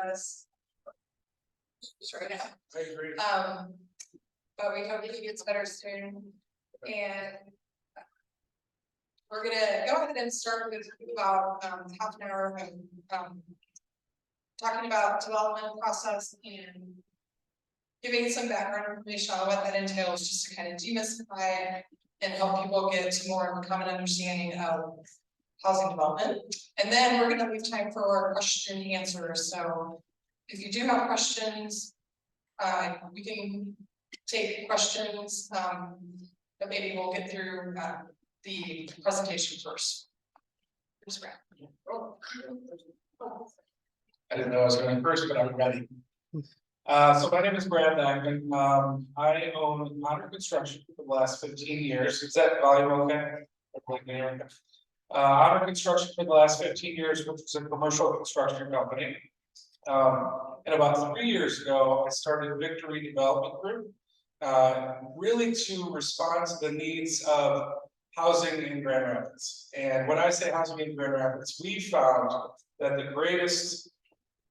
us. Right now. I agree. But we hope he gets better soon. And we're gonna go ahead and start with about half an hour of talking about development process and giving some background information on what that entails, just to kind of demystify it and help people get to more of a common understanding of housing development. And then we're gonna leave time for question and answer. So if you do have questions, we can take questions, but maybe we'll get through the presentation first. Here's Brad. I didn't know I was going first, but I'm ready. So my name is Brad Langman. I own Modern Construction for the last 15 years. Is that volume okay? Modern Construction for the last 15 years, which is a commercial construction company. And about 3 years ago, I started Victory Development Group, really to respond to the needs of housing in Grand Rapids. And when I say housing in Grand Rapids, we found that the greatest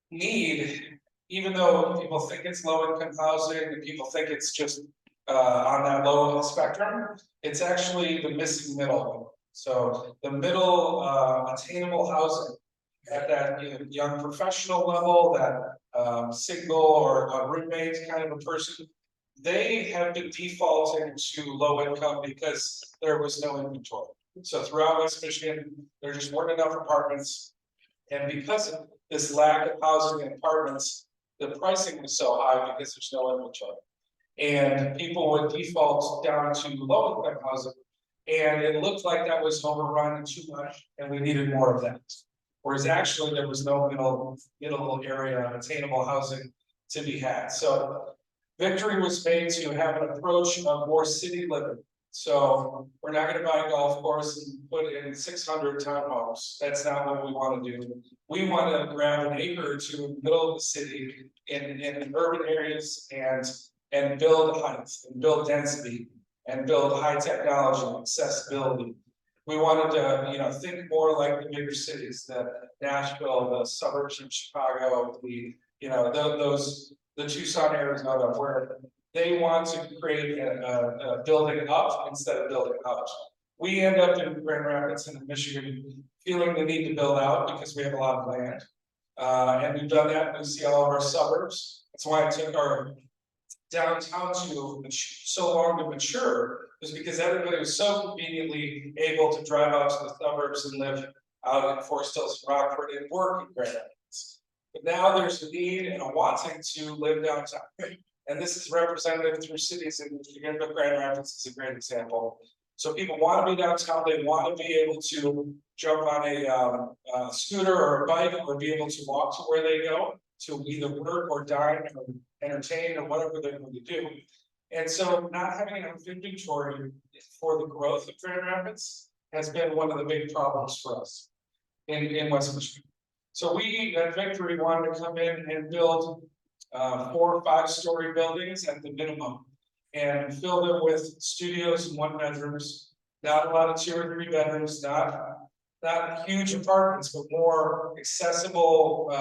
need, even though people think it's low income housing and people think it's just on that low spectrum, it's actually the missing middle. So the middle attainable housing at that young professional level, that single or a roommate kind of a person, they have been defaulting to low income because there was no inventory. So throughout West Michigan, there just weren't enough apartments. And because of this lack of housing and apartments, the pricing was so high because there's no inventory. And people would default down to low income housing. And it looked like that was overrun too much and we needed more of that. Whereas actually there was no middle area attainable housing to be had. So Victory was made to have an approach of more city living. So we're not going to buy a golf course and put in 600 townhomes. That's not what we want to do. We want to grab an acre or two in the middle of the city in urban areas and build height and build density and build high technology and accessibility. We wanted to, think more like the bigger cities, the Nashville, the suburbs of Chicago, the Tucson, Arizona, where they want to create a building up instead of building out. We end up in Grand Rapids and Michigan feeling the need to build out because we have a lot of land. And we've done that. We see all of our suburbs. That's why it took our downtown so long to mature, is because everybody was so conveniently able to drive out to the suburbs and live out in Forest Hills, Rockford, and work in Grand Rapids. But now there's a need and a wanting to live downtown. And this is representative through cities in Michigan, but Grand Rapids is a great example. So people want to be downtown, they want to be able to jump on a scooter or a bike or be able to walk to where they go to either work or dine or entertain or whatever they're going to do. And so not having enough inventory for the growth of Grand Rapids has been one of the big problems for us in West Michigan. So we at Victory wanted to come in and build 4 or 5 story buildings at the minimum and fill them with studios and 1 bedrooms, not a lot of 2 or 3 bedrooms, not huge apartments, but more accessible,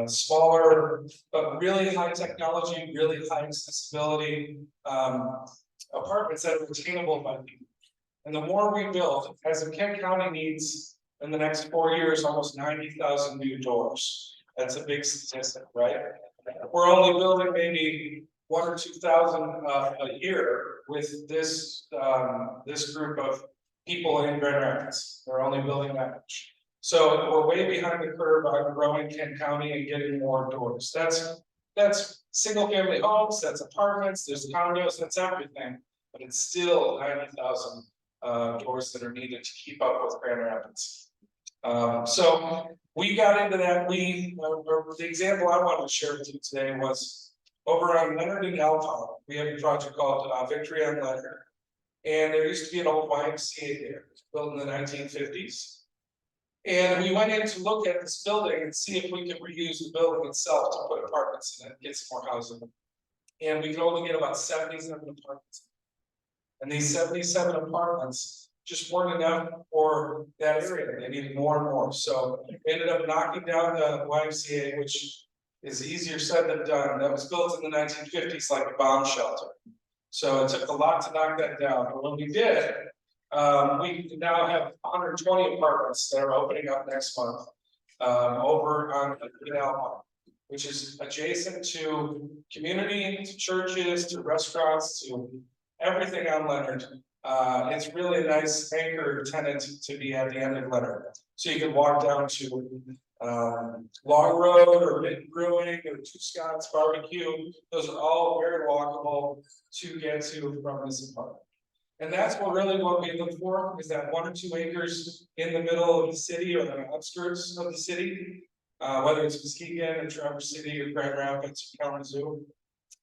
smaller, but really high technology, really high accessibility apartments that are attainable by people. And the more we build, as the Kent County needs in the next 4 years, almost 90,000 new doors. That's a big statistic, right? We're only building maybe 1,000 or 2,000 a year with this group of people in Grand Rapids. They're only building that much. So we're way behind the curve on growing Kent County and getting more doors. That's single family homes, that's apartments, there's condos, that's everything. But it's still 90,000 doors that are needed to keep up with Grand Rapids. So we got into that. The example I wanted to share with you today was over on Leonard and Alpine. We have a project called Victory on Leonard. And there used to be an old YMCA there, built in the 1950s. And we went in to look at this building and see if we could reuse the building itself to put apartments in it, get some more housing. And we could only get about 77 apartments. And these 77 apartments just weren't enough for that area. They needed more and more. So we ended up knocking down the YMCA, which is easier said than done. That was built in the 1950s like a bomb shelter. So it took a lot to knock that down. But when we did, we now have 120 apartments that are opening up next month over on the Canal Park, which is adjacent to community, to churches, to restaurants, to everything on Leonard. It's really a nice anchor tenant to be at the end of Leonard. So you can walk down to Long Road or Mitten Brewing or Two Scott's Barbecue. Those are all very walkable to get to from this apartment. And that's what we look for, is that 1 or 2 acres in the middle of the city or the outskirts of the city, whether it's Muskegon or Traverse City or Grand Rapids or Kalamazoo.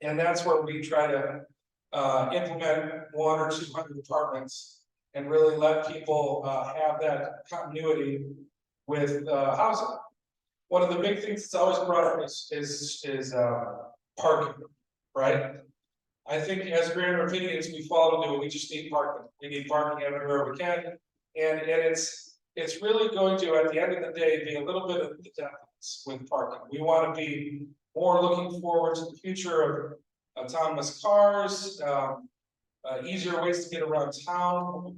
And that's where we try to implement 100 or 200 apartments and really let people have that continuity with housing. One of the big things that's always brought up is parking, right? I think as Grand Rapidians, we fall into it. We just need parking. We need parking everywhere we can, and it's really going to, at the end of the day, be a little bit of the difference with parking. We want to be more looking forward to the future of autonomous cars, easier ways to get around town,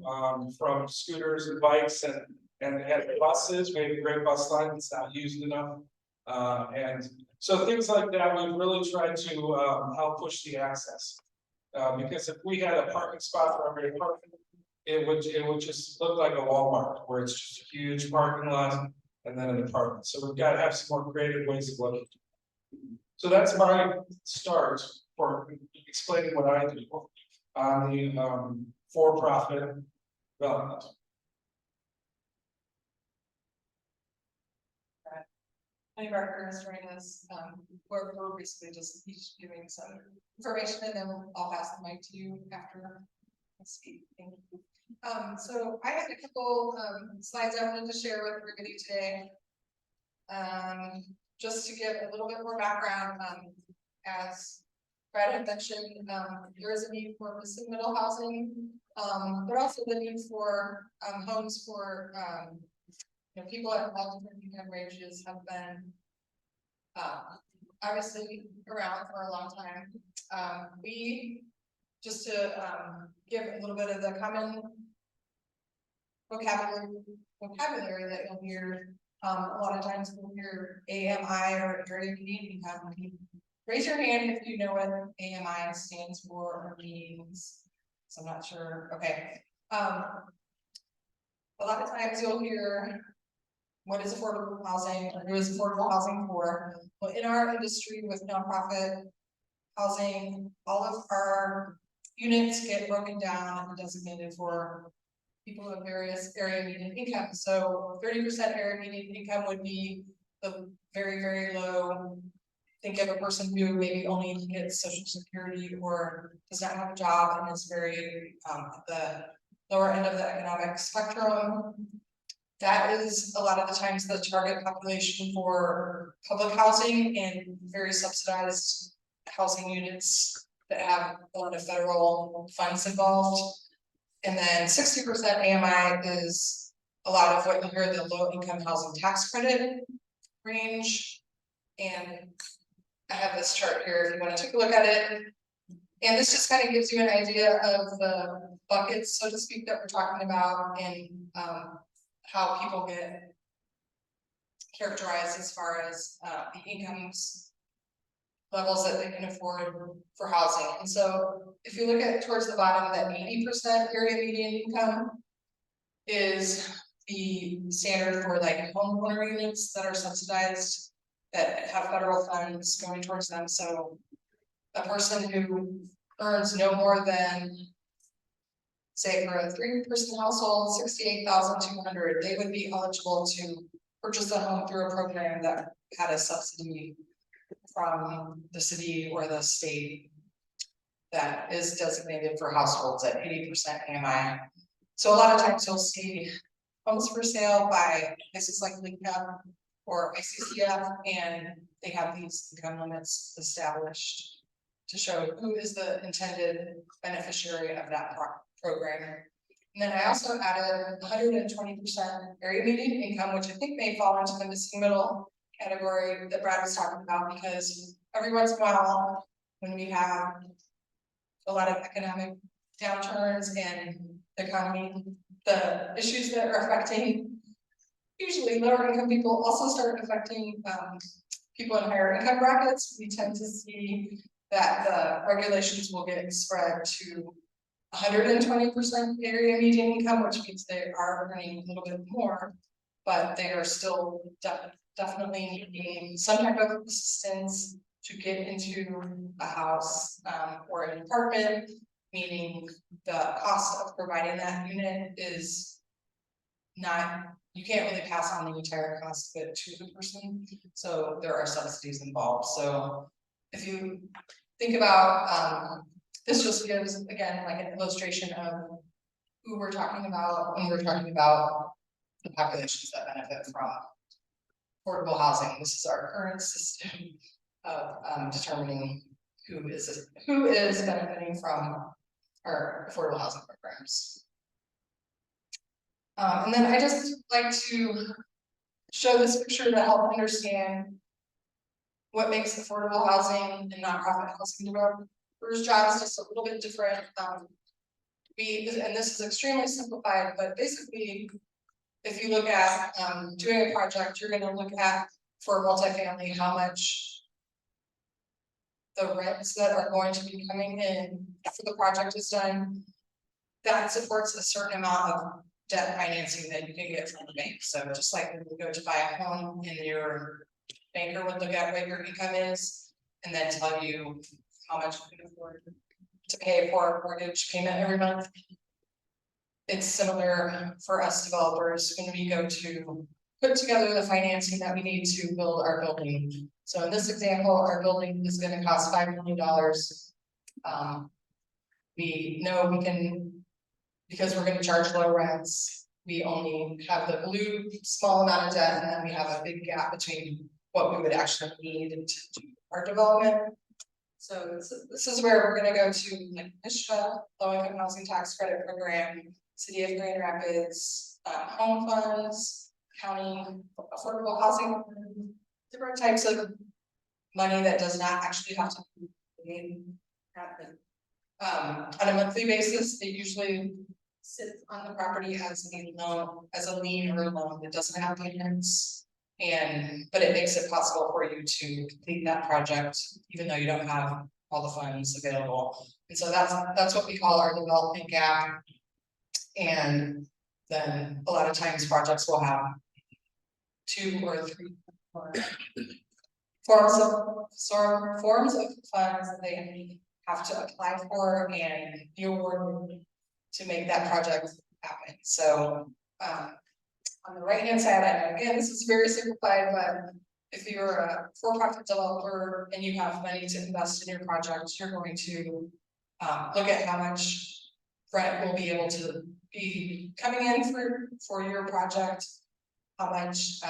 from scooters and bikes and buses. We have a great bus line that's not used enough, and so things like that. We've really tried to help push the access, because if we had a parking spot for every apartment, it would just look like a Walmart, where it's just a huge parking lot and then an apartment. So we've got to have some more creative ways of looking. So that's my start for explaining what I do on the for-profit development. Any of our partners joining us, we're basically just each giving some information, and then I'll pass the mic to you after I speak. Thank you. So I have a couple slides I wanted to share with everybody today. Just to give a little bit more background, as Brad had mentioned, there is a need for missing middle housing, but also the need for homes for people at all different income ranges have been obviously around for a long time. We just to give a little bit of the common vocabulary that you'll hear. A lot of times we'll hear AMI or area median income. Raise your hand if you know what AMI stands for or means. So I'm not sure. Okay. A lot of times you'll hear, what is affordable housing, or who is affordable housing for? Well, in our industry with nonprofit housing, all of our units get broken down and designated for people of various area median income. So 30% area median income would be the very, very low. Think of a person who maybe only gets Social Security or does not have a job and is very at the lower end of the economic spectrum. That is a lot of the times the target population for public housing and very subsidized housing units that have a lot of federal funds involved. And then 60% AMI is a lot of what you hear the low income housing tax credit range. And I have this chart here if you want to take a look at it. And this just kind of gives you an idea of the buckets, so to speak, that we're talking about, and how people get characterized as far as the incomes levels that they can afford for housing. And so if you look at towards the bottom, that 80% area median income is the standard for like homeowner units that are subsidized, that have federal funds going towards them. So a person who earns no more than, say, for a 3-person household, $68,200, they would be eligible to purchase a home through a program that had a subsidy from the city or the state that is designated for households at 80% AMI. So a lot of times you'll see homes for sale by places like Linc-up or ICCF, and they have these income limits established to show who is the intended beneficiary of that program. And then I also added 120% area median income, which I think may fall into the missing middle category that Brad was talking about, because every once in a while, when we have a lot of economic downturns and the economy, the issues that are affecting usually lower income people also start affecting people in higher income brackets. We tend to see that the regulations will get spread to 120% area median income, which means they are earning a little bit more, but they are still definitely needing some type of assistance to get into a house or an apartment, meaning the cost of providing that unit is not, you can't really pass on the entire cost of it to the person, so there are subsidies involved. So if you think about this just gives, again, like an illustration of who we're talking about when we're talking about the populations that benefit from affordable housing. This is our current system of determining who is benefiting from our affordable housing programs. And then I just like to show this picture to help understand what makes affordable housing and nonprofit housing developers' jobs just a little bit different. And this is extremely simplified, but basically, if you look at doing a project, you're going to look at for multifamily how much the rents that are going to be coming in after the project is done. That supports a certain amount of debt financing that you can get from the bank. So just like when you go to buy a home and your banker would look at what your income is and then tell you how much you can afford to pay for a mortgage payment every month. It's similar for us developers when we go to put together the financing that we need to build our building. So in this example, our building is going to cost $5 million. We know we can, because we're going to charge low rents, we only have the blue small amount of debt, and then we have a big gap between what we would actually need to do our development. So this is where we're going to go to, like NISHA, low income housing tax credit program, City of Grand Rapids, home funds, county affordable housing, different types of money that does not actually have to be paid. On a monthly basis, it usually sits on the property as a loan, as a lien or a loan that doesn't have payments. But it makes it possible for you to complete that project, even though you don't have all the funds available. And so that's what we call our development gap. And then a lot of times projects will have 2 or 3 forms of funds that they have to apply for and be awarded to make that project happen. So on the right hand side, and again, this is very simplified, but if you're a for-profit developer and you have money to invest in your project, you're going to look at how much rent will be able to be coming in for your project, how much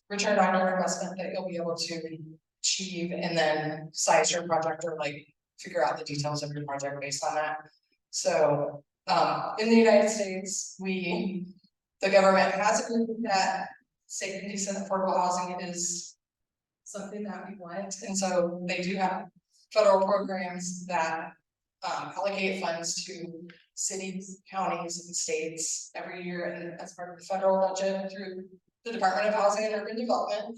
return on your investment that you'll be able to achieve, and then size your project or like figure out the details of your project based on that. So in the United States, the government has agreed that safe and decent affordable housing is something that we want, and so they do have federal programs that allocate funds to cities, counties, and states every year, and as part of the federal budget through the Department of Housing and Urban Development.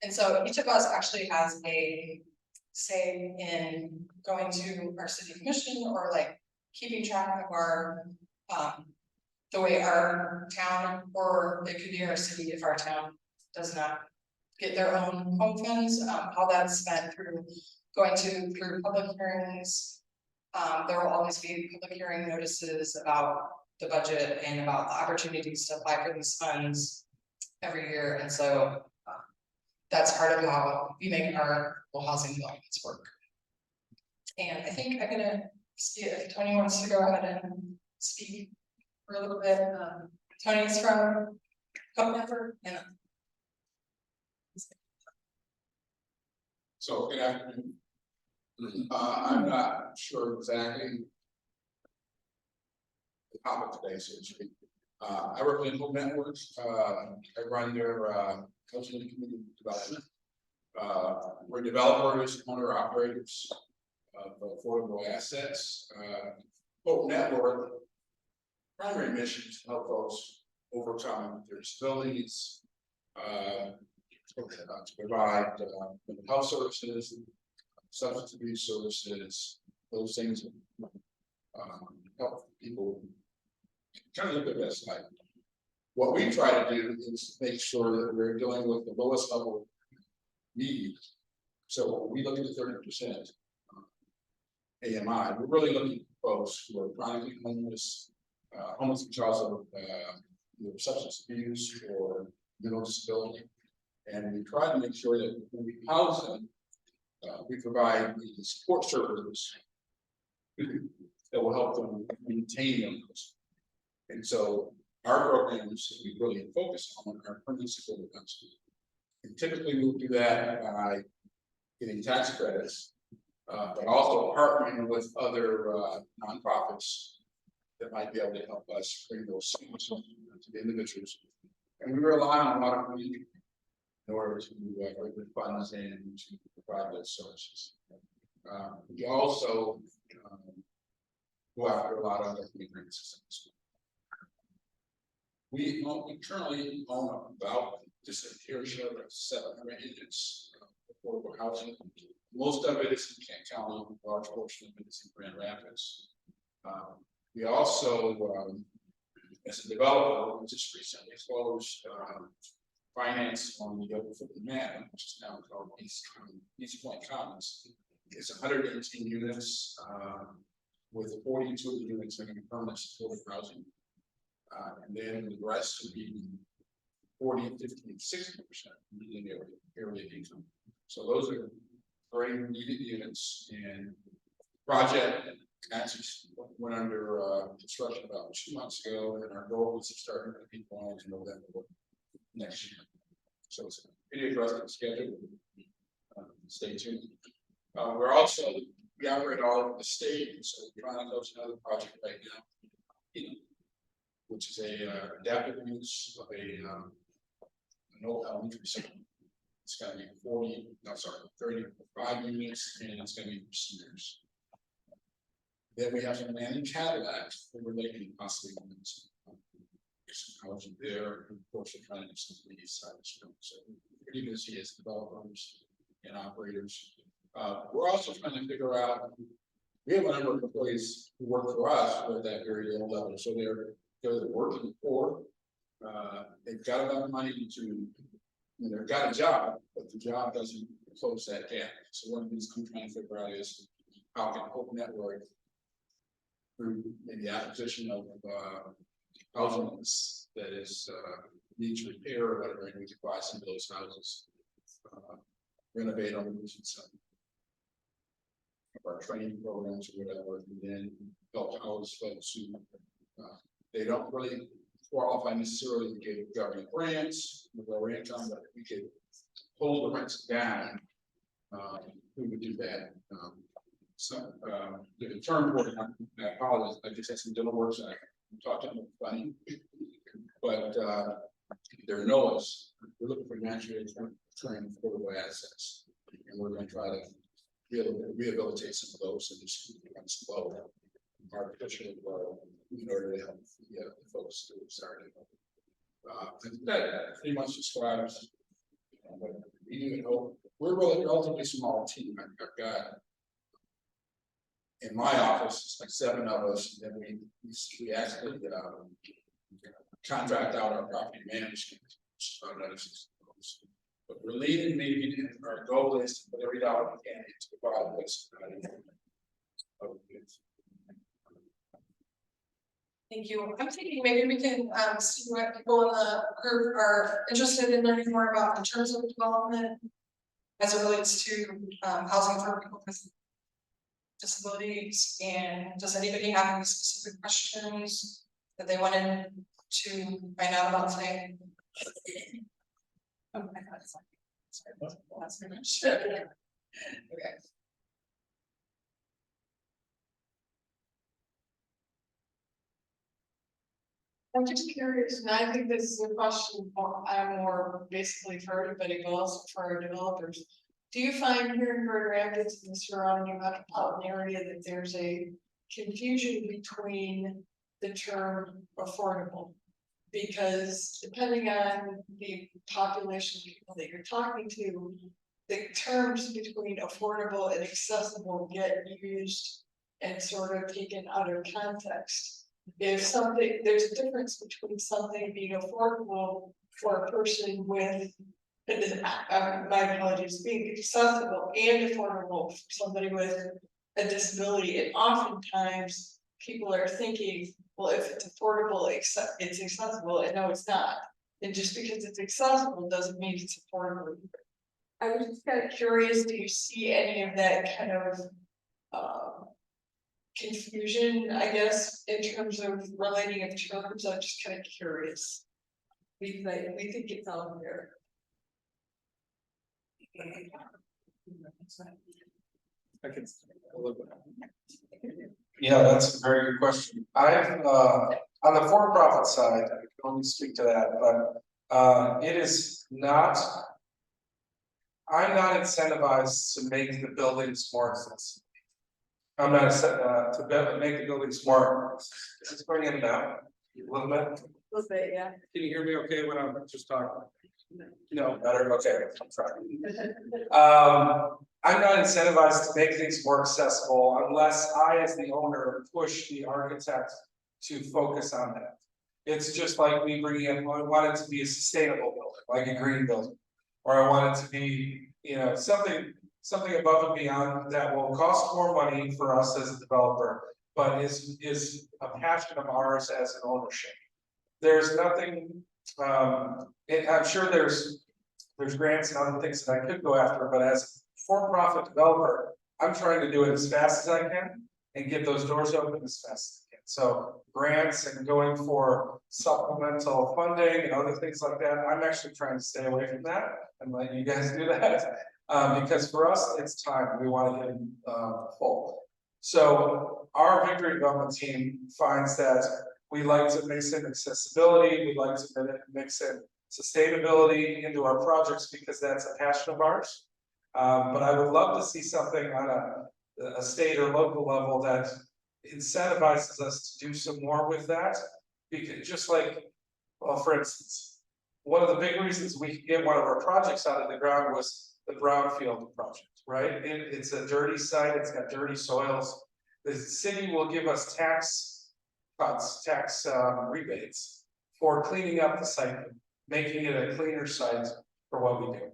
And so each of us actually has a say in going to our city commission or like keeping track of our the way our town, or it could be our city if our town does not get their own home funds, how that's spent through through public hearings. There will always be public hearing notices about the budget and about the opportunities to apply for these funds every year. And so that's part of how we make our housing developments work. And I think I'm gonna see if Tony wants to go ahead and speak for a little bit. Tony's from Copenhagen. And so good afternoon. I'm not sure exactly topic today, so to speak. I work in Linc-up networks. I run their housing and community development. We're developers, owner operators of affordable assets. Hope Network primary mission is to help folks overcome their disabilities, to provide mental health services, substance abuse services, those things help people kind of live their best life. What we try to do is make sure that we're dealing with the lowest level need. So we look at the 30% AMI. We're really looking for folks who are chronically homeless, homeless because of either substance abuse or mental disability, and we try to make sure that when we house them, we provide the support services that will help them maintain those. And so our programs that we really focus on are permanent supportive housing. And typically we'll do that by getting tax credits, but also partnering with other nonprofits that might be able to help us bring those things to the individuals. And we rely on a lot of money in order to bring funds in to provide those services. We also go after a lot of other immigrant systems. We currently own about just a fair share of 700 units of affordable housing. Most of it is in Kent County, a large portion of it is in Grand Rapids. We also, as a developer, we just recently closed finance on the Overfoot Manor, which is now called East Point Commons. It's 118 units, with 42 of the units in permanent supportive housing. And then the rest would be 40, 50, and 60% median area income. So those are very needed units, and project actually went under construction about 2 months ago, and our goal is to start moving people on in November next year. So it's a pretty aggressive schedule. Stay tuned. We're also, we operate all over the state, so we're trying to close another project right now, which is a adaptive use of an old elementary school. It's going to be 35 units, and it's going to be for seniors. Then we have some land in Cadillac that we're making possibly some housing there. And of course, we're trying to do some of these sites. So we're pretty busy as developers and operators. We're also trying to figure out. We have a number of employees who work for us who are at that very low level. So they're working for. They've got enough money to. They've got a job, but the job doesn't close that gap. So one of the things I'm trying to figure out is how can Hope Network, through maybe acquisition of housing that is needs repair or whatever, and we can buy some of those houses, renovate them, and some of our training programs or whatever, and then help house folks who they don't really qualify necessarily to get government grants with lower income, but if we could hold the rents down, we would do that. The term board, I apologize, I just had some dental work, so I talked to them funny, but they're NOAAs. We're looking for naturally occurring affordable assets, and we're going to try to rehabilitate some of those and just slow artificially grow in order to help the folks who started. That pretty much describes what we do at Hope. We're really a relatively small team. I've got in my office, it's like 7 of us, and then we actually contract out our property management. But we're leading maybe, and our goal is to put every dollar we can into the bottom list. Thank you. I'm thinking maybe we can see what people in the group are interested in learning more about in terms of development as it relates to housing for people with disabilities. And does anybody have any specific questions that they wanted to find out about today? Oh, I thought it's like, sorry, that's very much. Okay. I'm just curious, and I think this is a question I'm more basically for everybody, but also for our developers. Do you find here in Grand Rapids and the surrounding metropolitan area that there's a confusion between the term affordable? Because depending on the population of people that you're talking to, the terms between affordable and accessible get used and sort of taken out of context. If something, there's a difference between something being affordable for a person with, my apologies, being accessible and affordable for somebody with a disability, and oftentimes people are thinking, well, if it's affordable, it's accessible, and no, it's not. And just because it's accessible doesn't mean it's affordable. I was just kind of curious, do you see any of that kind of confusion, I guess, in terms of relating of terms? I'm just kind of curious. We think it's all there. Yeah, that's a very good question. I've on the for-profit side, I can only speak to that, but it is not. I'm not incentivized to make the buildings more accessible. I'm not to make the buildings more. Is this going in and out a little bit? A little bit, yeah. Can you hear me okay when I'm just talking? No, better, okay, I'm trying. I'm not incentivized to make things more accessible unless I, as the owner, push the architect to focus on that. It's just like me bringing in, I want it to be a sustainable building, like a green building. Or I want it to be, something above and beyond that will cost more money for us as a developer, but is a passion of ours as an ownership. There's nothing, I'm sure there's grants and other things that I could go after, but as a for-profit developer, I'm trying to do it as fast as I can and get those doors open as fast as I can. So grants and going for supplemental funding and other things like that, I'm actually trying to stay away from that and let you guys do that. Because for us, it's time. We want to get full. So our victory development team finds that we like to mix in accessibility, we like to mix in sustainability into our projects because that's a passion of ours. But I would love to see something on a state or local level that incentivizes us to do some more with that. Because just like, well, for instance, one of the big reasons we could get one of our projects out of the ground was the brownfield project, right? It's a dirty site, it's got dirty soils. The city will give us tax cuts, rebates for cleaning up the site, making it a cleaner site for what we do.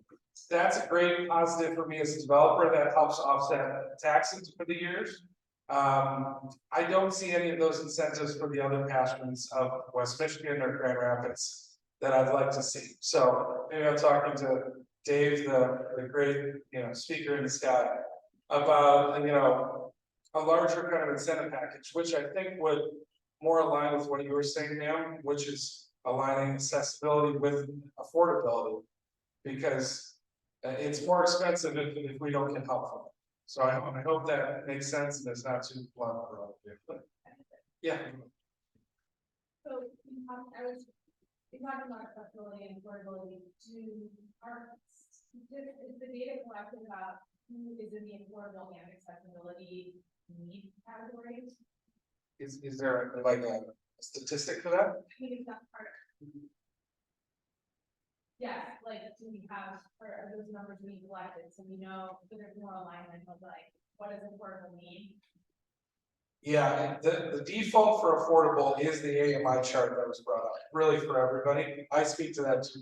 That's a great positive for me as a developer. That helps offset taxes for the years. I don't see any of those incentives for the other passions of West Michigan or Grand Rapids that I'd like to see. So maybe I'm talking to Dave, the great speaker in the sky, about a larger kind of incentive package, which I think would more align with what you were saying, ma'am, which is aligning accessibility with affordability, because it's more expensive if we don't get help from it. So I hope that makes sense and it's not too blunt for all of you. But yeah. So I was talking about accessibility and affordability is the data collected about who is in the affordable and accessibility need categories? Is there like a statistic for that? I think it's not part of it. Yeah, like do we have, or are those numbers being collected so we know so there's more alignment of like what does affordable mean? Yeah, the default for affordable is the AMI chart that was brought up, really for everybody. I speak to that too.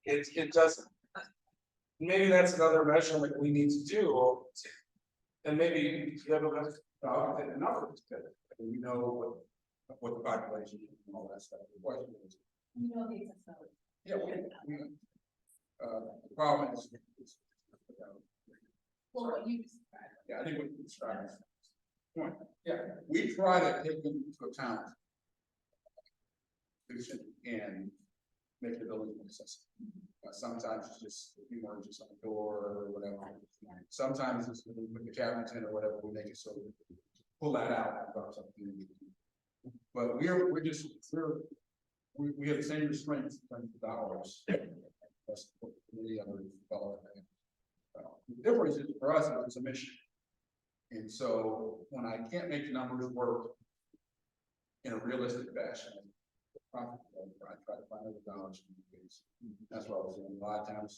It doesn't. Maybe that's another measurement we need to do. And maybe you have a number is good. We know what the population is and all that stuff. The question is, We know the accessibility. yeah, the problem is Well, what you described. yeah, I think we can describe it. Point. Yeah, we try to take them into account and make the building more accessible. Sometimes it's just a few more just on the door or whatever. Sometimes it's when we put the cabinets in or whatever, we make it so we pull that out and drop something. But we have the same restraints on dollars. That's what the other development. The difference is for us, it's a mission. And so when I can't make the numbers work in a realistic fashion, I try to find other dollars. That's what I was doing. A lot of times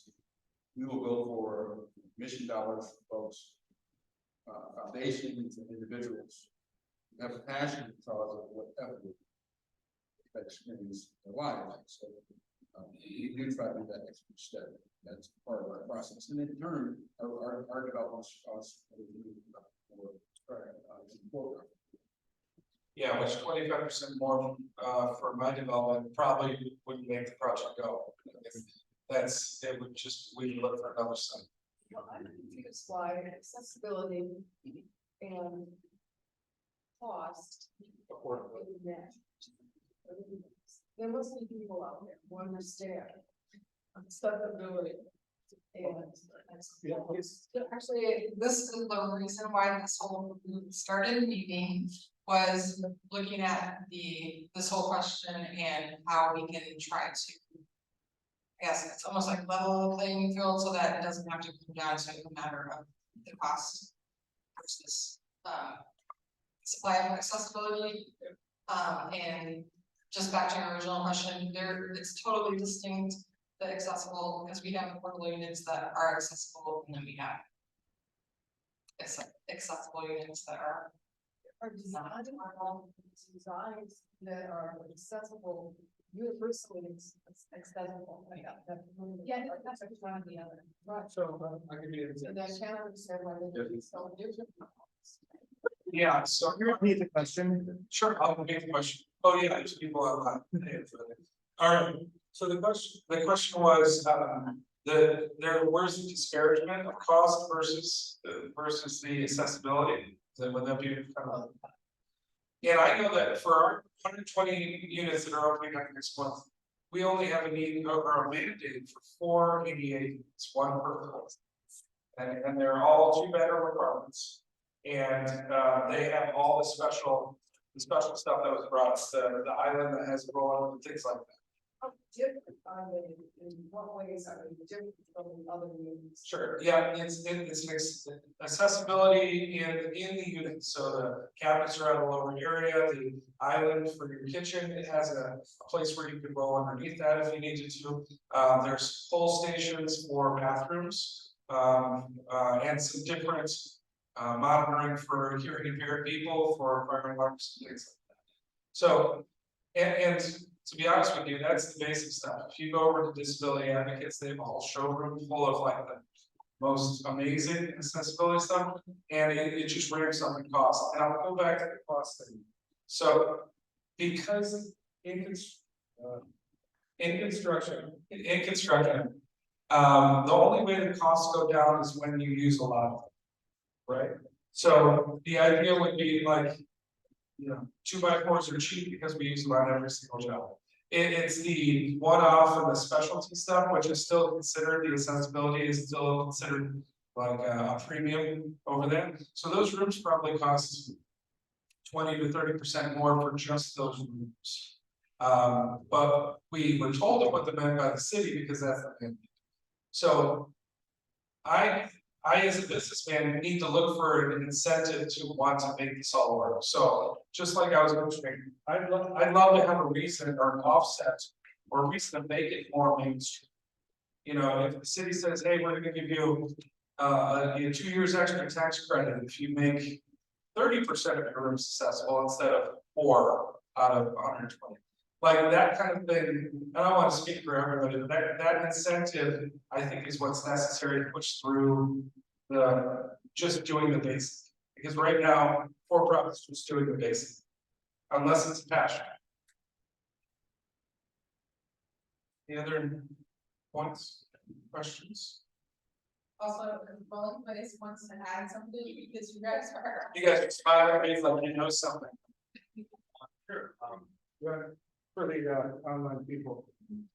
we will go for mission dollars for folks, foundations and individuals who have a passion because of whatever that experience in their lives. So we do try to do that extra step. That's part of our process. And in turn, our developments Yeah, which 25% more for my development probably wouldn't make the project go. It would just, we would look for another site. Well, I'm confused why accessibility and cost. Affordable. is matched. There must be people out there who understand accessibility. And Actually, this is the reason why this whole group started meeting was looking at this whole question and how we can try to. I guess it's almost like level the playing field so that it doesn't have to come down to a matter of the cost versus supply of accessibility. And just back to your original question, it's totally distinct. The accessible, because we have affordable units that are accessible, and then we have accessible units that are designs that are accessible, universally accessible. Yeah, that's one of the other. Right. So I can be. And I can't understand why they so different. Yeah, so here I need the question. Sure, I'll repeat the question. Oh, yeah, there's people online. All right, so the question was, where's the disparagement of cost versus the accessibility? Would that be kind of? And I know that for our 120 units that are opening up next month, we only have a need or a mandate for 4 ADA units, 1 per floor. And they're all 2-bedroom apartments. And they have all the special stuff that was brought, the island that has a roll and things like that. How different are they? In what ways are they different from the other units? Sure, yeah, it's accessibility in the unit, so the cabinets are at a lower area, the island for your kitchen, it has a place where you can roll underneath that if you needed to. There's full stations for bathrooms, and some different monitoring for hearing impaired people, for fire alarms and things like that. So, and to be honest with you, that's the basic stuff. If you go over to disability advocates, they have a whole showroom full of like the most amazing accessibility stuff, and it just ramps up in cost. And I'll go back to the cost thing. So, because in construction, the only way the costs go down is when you use a lot of them. Right, so the idea would be like, 2x4s are cheap because we use them on every single job. It's the one-off and the specialty stuff, which is still considered, the accessibility is still considered like a premium over there. So those rooms probably cost 20 to 30% more for just those rooms. But we were told to put them in by the city because that's the thing. So I as a businessman need to look for an incentive to want to make this all work. So just like I was mentioning, I'd love to have a reason or an offset or a reason to make it more mainstream. If the city says, hey, we're gonna give you 2 years extra tax credit if you make 30% of your rooms accessible instead of 4 out of 120. Like that kind of thing, I don't want to speak for everybody, but that incentive, I think, is what's necessary to push through just doing the basic. Because right now, for-profit's just doing the basic, unless it's passion. Any other points, questions? Also, Rolling Place wants to add something because you guys are. You guys are smiling at me like you know something. Sure. For the online people,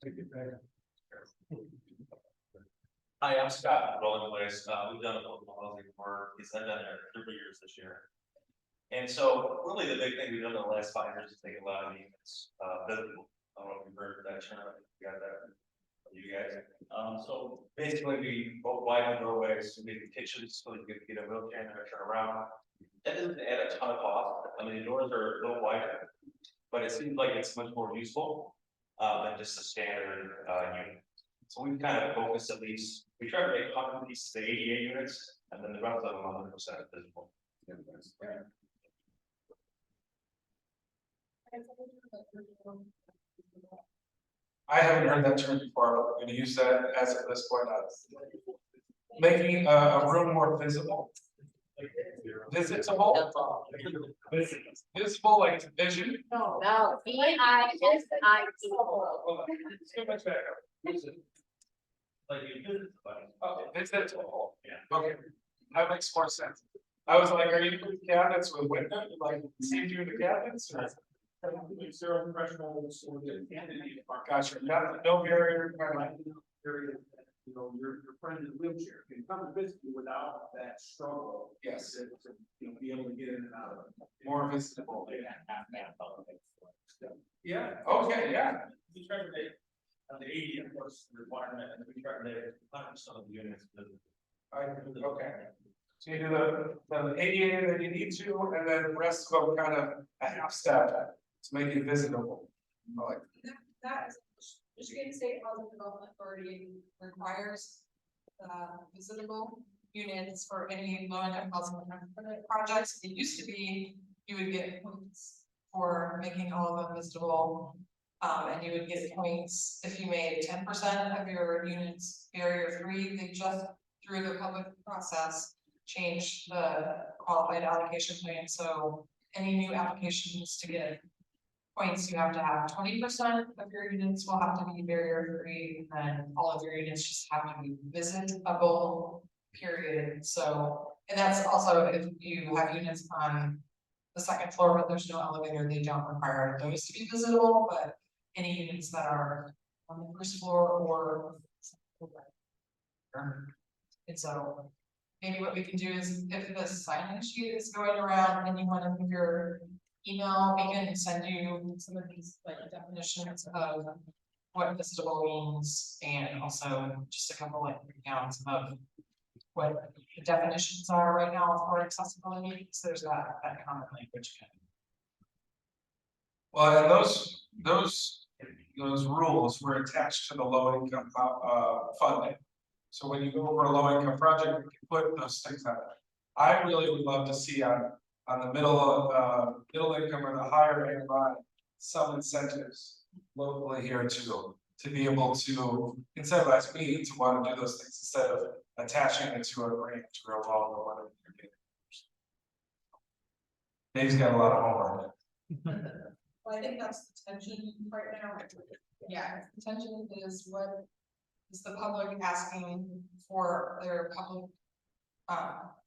take it back. Hi, I'm Scott, Rolling Place. We've done a little housing for, I've done there 30 years this year. And so really the big thing we've done in the last 5 years is take a lot of the units, visible. I don't know if you've heard that term, you got that, you guys. So basically we both widen the doorways, we make the kitchens so you can get a wheelchair and turn around. That doesn't add a ton of cost. I mean, the doors are a little wider, but it seems like it's much more useful, than just a standard, unit. So we've kind of focused at least, we try to make 100 pieces to 88 units, and then the rest of them 100% visible. I haven't heard that term before, but I'm gonna use that as of this point, making a room more visible. Visitable? Visible, like vision? No. No, VISIT. Let's go back up. Like you visit somebody. Oh, visitable, yeah, okay, that makes more sense. I was like, are you doing cabinets with windows, like, see you in the cabinets or? Zero thresholds or the Gotcha, no barrier, period, you know, your friend in a wheelchair can come and visit you without that struggle. Yes. To, you know, be able to get in and out of it. more visible. Yeah. Okay, yeah, We try to make, the 80 of course requirement, and we try to make 100% of the units visible. okay. So you do the ADA that you need to, and then the rest of them kind of a half step to make it visitable. Like, That is, Michigan State Housing Development Authority requires visitable units for any low-income housing projects. It used to be you would get points for making all of them visitable. And you would get points if you made 10% of your units barrier-free. They just, through the public process, changed the qualified allocation plan. So any new applications to get points, you have to have 20% of your units will have to be barrier free, and then all of your units just have to be visitable, period. So, and that's also if you have units on the second floor, but there's no elevator, they don't require those to be visitable, but any units that are on the first floor or. And so maybe what we can do is if the sign-in sheet is going around and you want to give your email, we can send you some of these like definitions of what visitable means, and also just a couple like breakdowns of what the definitions are right now for accessibility. So there's that common language. Well, and those rules were attached to the low income funding. So when you go over a low income project, we can put those things on it. I really would love to see on the middle income or the higher end line, some incentives locally here to be able to incentivize me to want to do those things instead of attaching it to a grant to revolve or whatever. Dave's got a lot of homework. Well, I think that's the tension right now. Yeah, the tension is what is the public asking for their public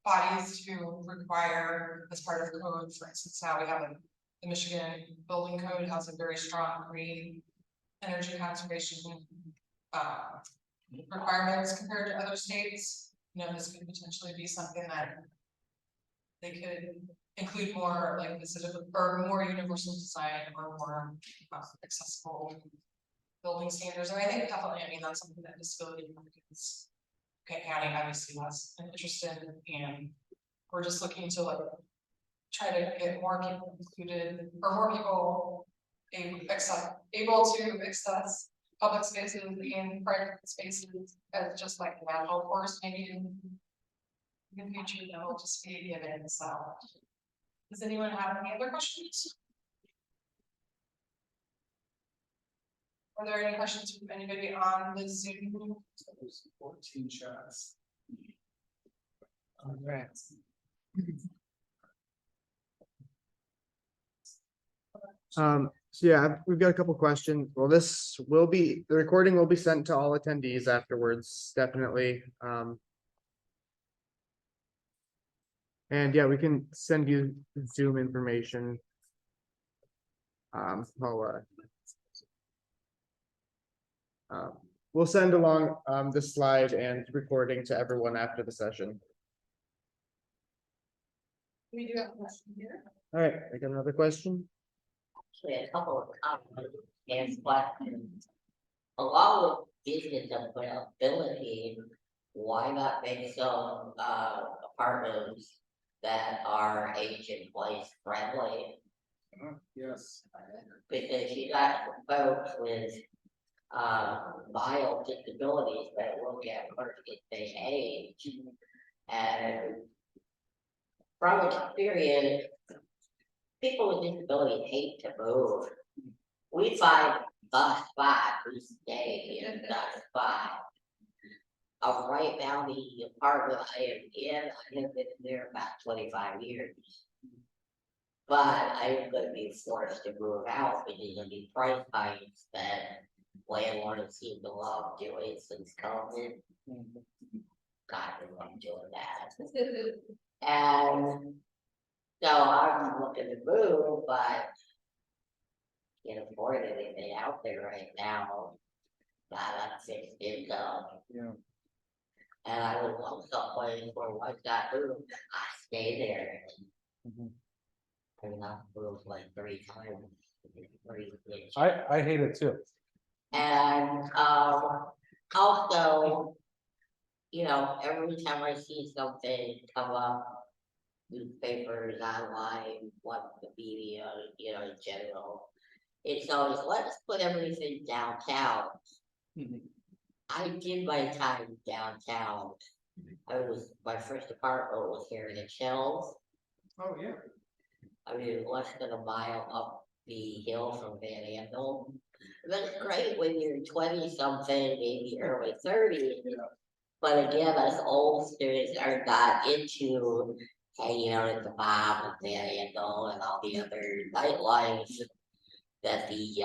bodies to require as part of code. For instance, now we have the Michigan Building Code has a very strong green energy conservation requirements compared to other states. You know, this could potentially be something that they could include more like visible or more universal design or more accessible building standards. And I think definitely, I mean, that's something that disability advocates County obviously has an interest in, and we're just looking to like try to get more people included or more people able to access public spaces and private spaces as just like a natural course, maybe in the future that will just be a given. So does anyone have any other questions? Are there any questions from anybody on the Zoom? 14 shots. All right. So yeah, we've got a couple questions. Well, the recording will be sent to all attendees afterwards, definitely. And yeah, we can send you Zoom information. We'll send along the slide and recording to everyone after the session. We do have a question here. All right, I got another question. Actually, a couple of comments and questions. Along with business availability, why not make some apartments that are age in place friendly? Yes. Because you got folks with mild disabilities that will get worse if they age. And from experience, people with disabilities hate to move. We find the spot, we stay in the spot. Right now, the apartment I am in, I have been there about 25 years. But I am gonna be forced to move out because of the price hikes that landlords seem to love doing since COVID. God, they love doing that. And so I'm looking to move, but can't afford anything out there right now. Not on fixed income. Yeah. And I would want someplace where once I move, I stay there. And not move like 3 times. I hate it too. And also, you know, every time I see something come up, newspapers, online, what the media, you know, in general, it's always, let's put everything downtown. I did my time downtown. My first apartment was here in the Hills. Oh, yeah. I mean, less than a mile up the hill from Van Andel. That's great when you're 20 something, maybe early 30s. But again, us oldsters are not into hanging out at the bar with Van Andel and all the other nightlife that the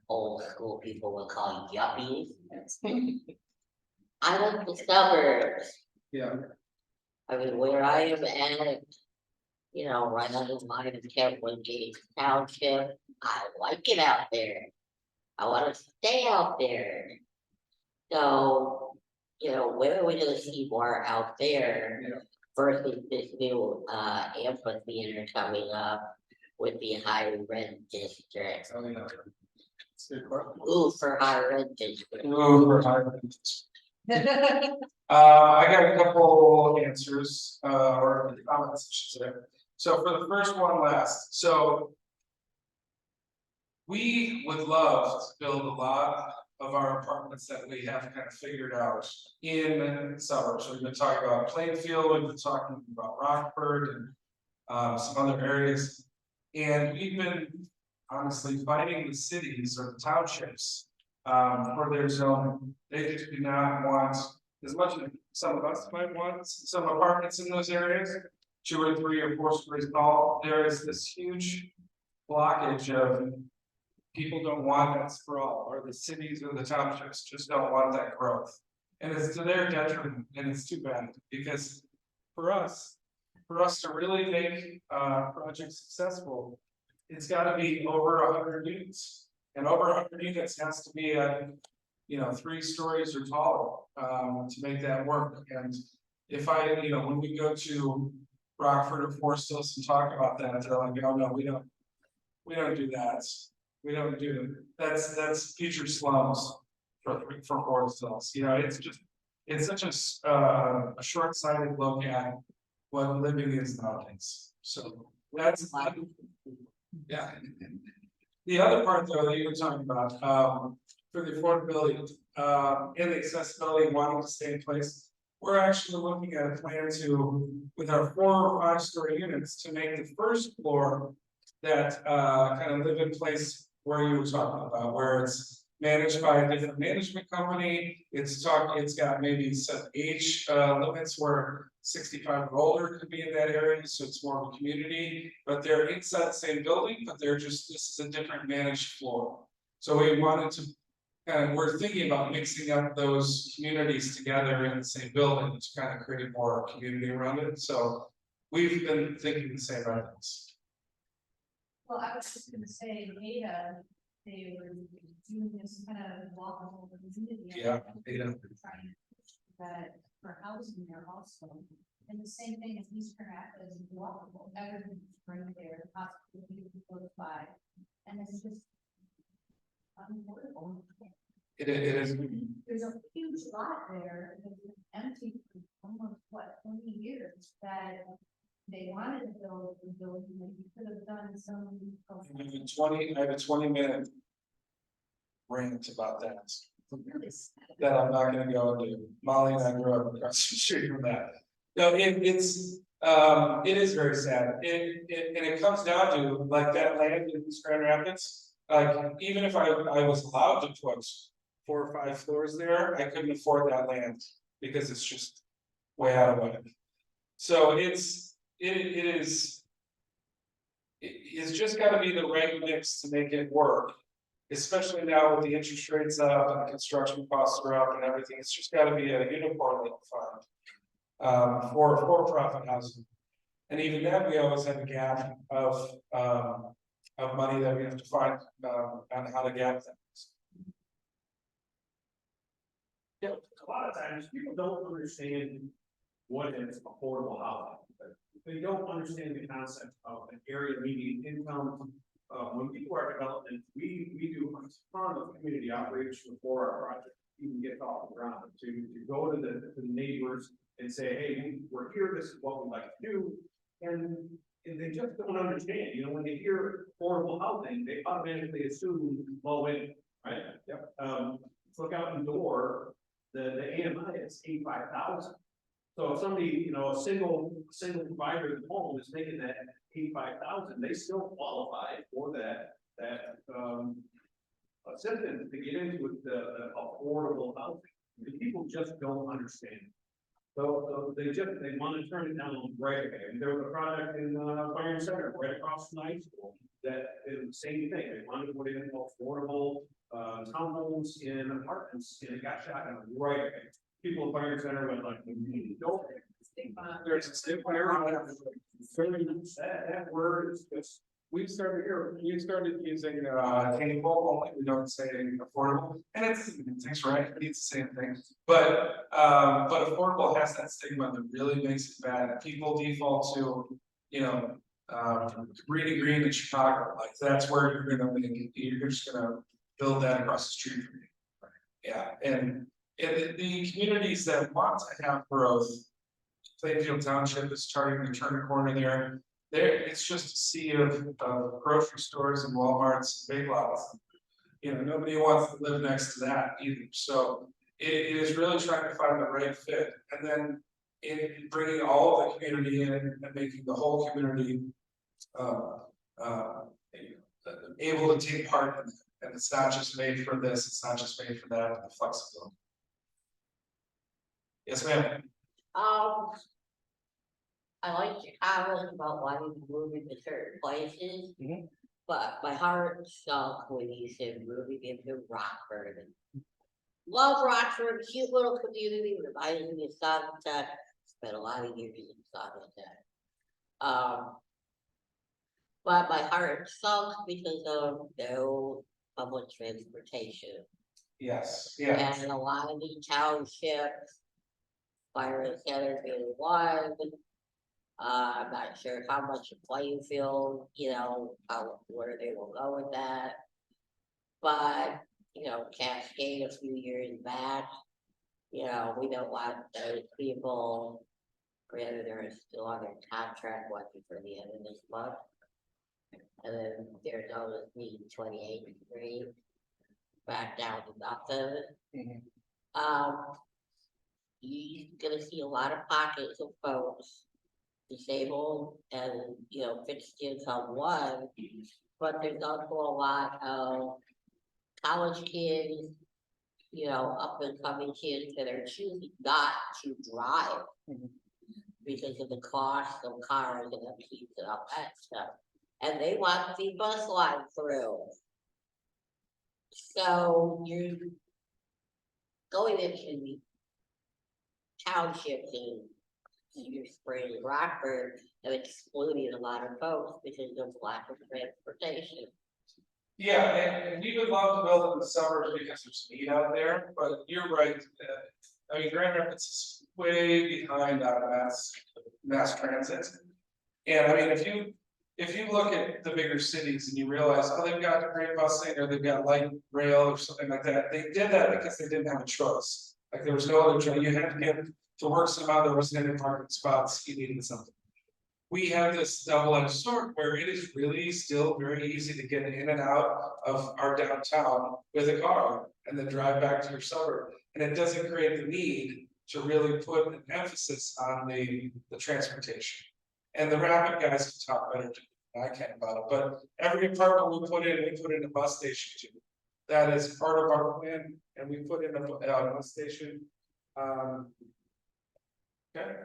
old school people would call yuppies. I like the suburbs. Yeah. I mean, where I am at, you know, right on the line of Kentwood Gate Township, I like it out there. I want to stay out there. So, you know, where are we gonna see more out there versus this new amphitheater coming up with the high rent district? Oh, yeah. It's a good question. Ooh, for high rent district. Ooh, for high rent. I got a couple answers, or comments, I should say. So for the first one last, so. We would love to build a lot of our apartments that we have kind of figured out in suburbs. We've been talking about Plainfield, we've been talking about Rockford and some other areas. And we've been honestly fighting the cities or the townships for their zone. They just do not want, as much as some of us might want, some apartments in those areas, 2 or 3 or 4 stories tall. There is this huge blockage of people don't want that sprawl, or the cities or the townships just don't want that growth. And it's to their detriment, and it's too bad, because for us to really make projects successful, it's gotta be over 100 units. And over 100 units has to be at, you know, 3 stories or taller to make that work. And if when we go to Rockford or Forest Hills and talk about that, they're like, oh no, we don't do that. We don't do that's future slums for Forest Hills. You know, it's such a short-sighted look at what living is nowadays. So that's yeah. The other part though that you were talking about for the affordability and the accessibility, wanting to stay in place, we're actually looking at a plan to, with our 4 or 5 story units, to make the first floor that kind of live in place where you were talking about, where it's managed by a different management company. It's got maybe some age limits where 65 or older could be in that area, so it's more of a community, but they're inside the same building, but this is a different managed floor. So we wanted to, and we're thinking about mixing up those communities together in the same building to kind of create more community around it. So we've been thinking the same about this. Well, I was just gonna say, Ada, they were doing this kind of walkable community. Yeah, Ada. But for housing there also, And the same thing as Eastern Rapids is walkable, everything's right there, hospital close by, and it's just unaffordable. It is, There's a huge lot there, that's been empty for almost, 20 years, that they wanted to build, maybe could have done some. I have a 20-minute rant about that. That I'm not gonna go into. Molly and I grew up across the street from that. No, it is very sad. It comes down to like that land in East Grand Rapids. Like, even if I was allowed to put 4 or 5 floors there, I couldn't afford that land because it's just way out of whack. So it's just gotta be the right mix to make it work. Especially now with the interest rates up and the construction costs are up and everything, it's just gotta be a uniformly fund. For-profit housing. And even then, we always have a gap of money that we have to find, on how to gap that. Yeah, a lot of times people don't understand what is affordable housing. They don't understand the concept of an area median income. When people are developing, we do a ton of community outreach before our project even gets off the ground to go to the neighbors and say, hey, we're here, this is what we'd like to do. And they just don't understand, you know, when they hear affordable housing, they automatically assume low income, right? Yep. Look out the door, the AMI is 85,000. So if somebody, you know, a single provider at home is making that 85,000, they still qualify for that assistance to get into the affordable housing. The people just don't understand. So they want to turn it down right away. And there was a project in Fire Center right across from the high school that is the same thing. They wanted to put in affordable townhomes in apartments, and it got shot down right away. People at Fire Center went like, don't. There's a stigma around that word is just. We started using attainable only, we don't say affordable, and it's right, it's the same thing. But affordable has that stigma that really makes it bad. People default to, you know, Green Green in Chicago, like that's where you're just gonna build that across the street from you. Yeah, and the communities that want to have growth, Plainfield Township is starting to turn a corner there. It's just a sea of grocery stores and Walmarts, Big Lots. You know, nobody wants to live next to that either. So it is really trying to find the right fit, and then in bringing all of the community in and making the whole community able to take part in it. And it's not just made for this, it's not just made for that, the flexibility. Yes, ma'am. I like your comments about wanting to move into certain places. But my heart sunk when you said moving into Rockford. Love Rockford, cute little community, reminding me of Sonotec. Spent a lot of years in Sonotec. But my heart sunk because of no public transportation. Yes, yeah. And a lot of these townships, Fire Center being one. I'm not sure how much the playing field, you know, where they will go with that. But, you know, Cascade a few years back, you know, we don't want those people, granted they're still on their contract working for the end of this month. And then there's always need 28 degrees back down to nothing. You're gonna see a lot of pockets of folks disabled and, you know, fixed income one, but there's also a lot of college kids, you know, up and coming kids that are choosing not to drive because of the cost of cars and upkeep and all that stuff. And they want the bus line through. So you're going into townships and Cedar Springs, Rockford, and excluding a lot of folks because of lack of transportation. Yeah, and we would love to build in the suburbs because there's need out there, but you're right. I mean, Grand Rapids is way behind on that mass transit. And I mean, if you look at the bigger cities and you realize, oh, they've got great busing or they've got light rail or something like that, they did that because they didn't have a choice. Like there was no other choice, you had to get to work somehow, there wasn't any parking spots, you needed something. We have this double-edged sword where it is really still very easy to get in and out of our downtown with a car and then drive back to your suburb. And it doesn't create the need to really put an emphasis on the transportation. And the rapid guys can talk better than I can about it, but every apartment we put in a bus station too. That is part of our plan, and we put in a bus station. Okay,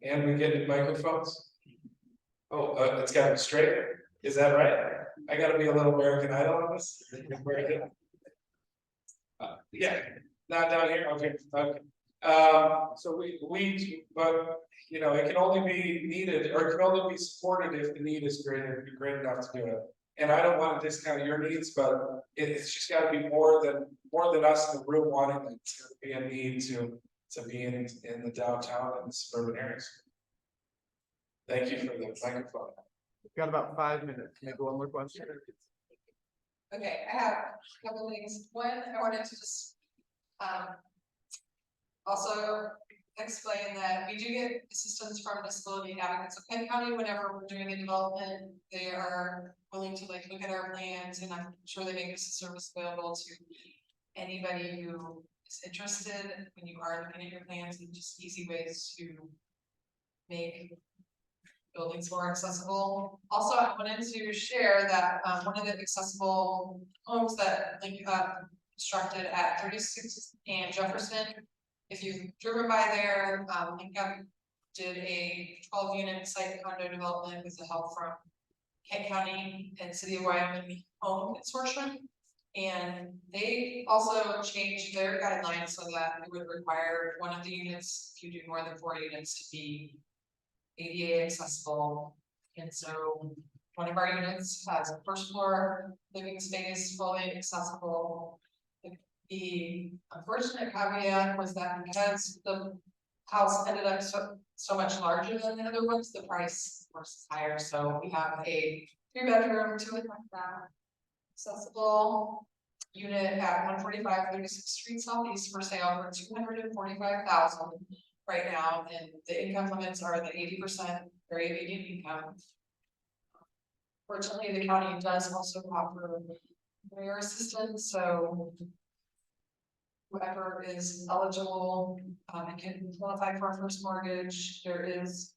and we get microphones. Oh, it's gotta be straight, is that right? I gotta be a little American Idol on this? Yeah, not down here, okay. So but you know, it can only be needed, or it can only be supported if the need is great enough to do it. And I don't wanna discount your needs, but it's just gotta be more than us in the room wanting it. It's gotta be a need to be in the downtown and the suburban areas. Thank you for the microphone. We've got about 5 minutes, maybe one more question. Okay, I have a couple things. One, I wanted to just also explain that we do get assistance from disability advocates of Kent County whenever we're doing a development. They are willing to like look at our plans, and I'm sure they make this service available to anybody who is interested when you are looking at your plans, and just easy ways to make buildings more accessible. Also, I wanted to share that one of the accessible homes that Linc-up constructed at 36 and Jefferson. If you've driven by there, Linc-up did a 12-unit site condo development with the help from Kent County and City of Wyoming Home Consortium. And they also changed their guidelines so that it would require one of the units, if you do more than 4 units, to be ADA accessible. And so one of our units has a first floor living space, fully accessible. The unfortunate caveat was that because the house ended up so much larger than the other ones, the price was higher. So we have a 3-bedroom, 2.5 bath accessible unit at 145 36th Street Southeast for sale for $245,000 right now, and the income limits are the 80% very immediate income. Fortunately, the county does also offer career assistance, so whoever is eligible and can qualify for a first mortgage. There is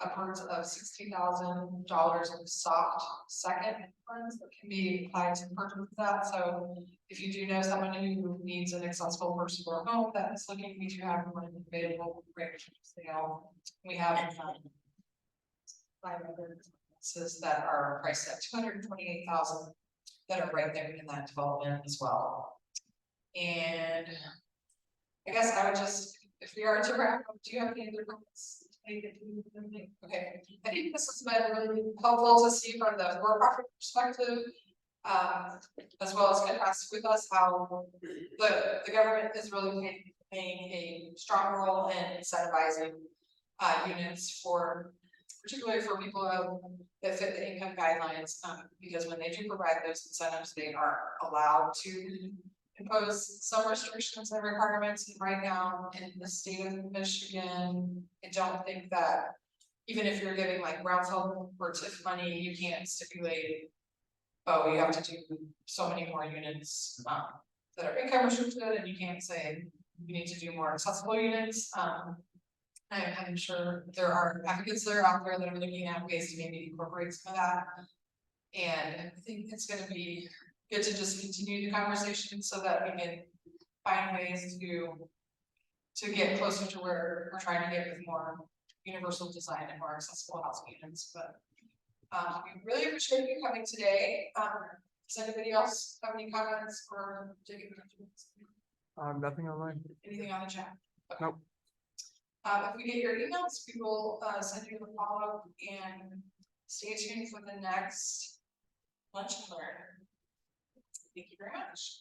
upwards of $60,000 of soft second funds that can be applied to purchase that. So if you do know someone who needs an accessible first floor home that is looking, we do have one available right sale. We have 5 other businesses that are priced at $228,000 that are right there in that development as well. And I guess I would just, if we are to wrap up, do you have any other comments? Okay, I think this has been really helpful to see from the for-profit perspective, as well as contrast with us how the government is really playing a strong role in incentivizing units for, particularly for people that fit the income guidelines, because when they do provide those incentives, they are allowed to impose some restrictions and requirements. And right now in the state of Michigan, I don't think that even if you're giving like brownfield or TIF money, you can't stipulate, oh, you have to do so many more units that are income restricted, and you can't say you need to do more accessible units. I'm sure there are advocates that are out there that are looking at ways to maybe incorporate some of that. And I think it's going to be good to just continue the conversation so that we can find ways to get closer to where we're trying to get with more universal design and more accessible housing units. But we really appreciate you coming today. Does anybody else have any comments or digging? Nothing online. Anything on the chat? Okay. Nope. If we get your emails, we will send you the follow-up, and stay tuned for the next lunch and learn. Thank you very much.